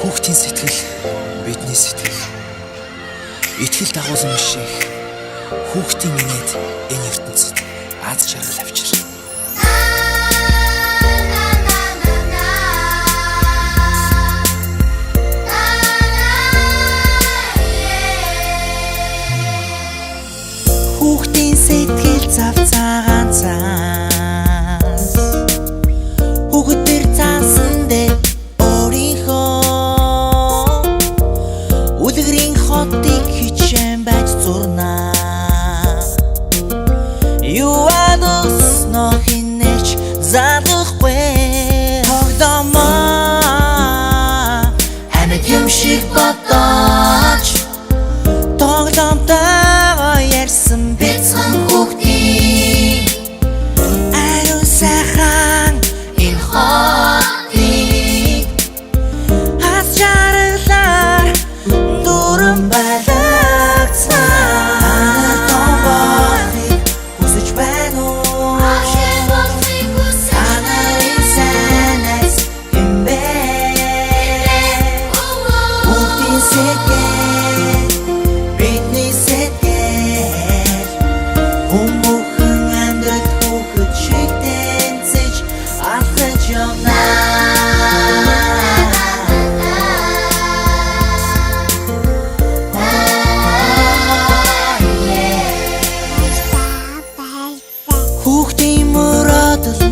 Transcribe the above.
Хүүхдийн сэтгэл бидний сэтгэл. Итгэл дагуулсан мишээ хүүхдийн инээд энэ ертөнцид аз жаргал авчир. Хүүхдийн сэтгэл зав цагаан цаас хүүхэд төр цаасан дээр үлгэрийн хотыг хичээн байж зурнаа. Юу адусноо хинээч залахгүй тогтоомоо амьд юм шиг бодож тоглоомтойгоо ярьсан бяцхан хүүхдийн ариун сайхан энэ хотыг аз жаргалаар дуран балагцсан томбохыг хүсэж байна уу? Анарын санаас хэмбэ хүүхдийн сэтгэл бидний сэтгэл хүмүүхэн амьдрал хүүхэд шиг тэнцэж алхаж явна. Хүүхдийн мөрөөдөл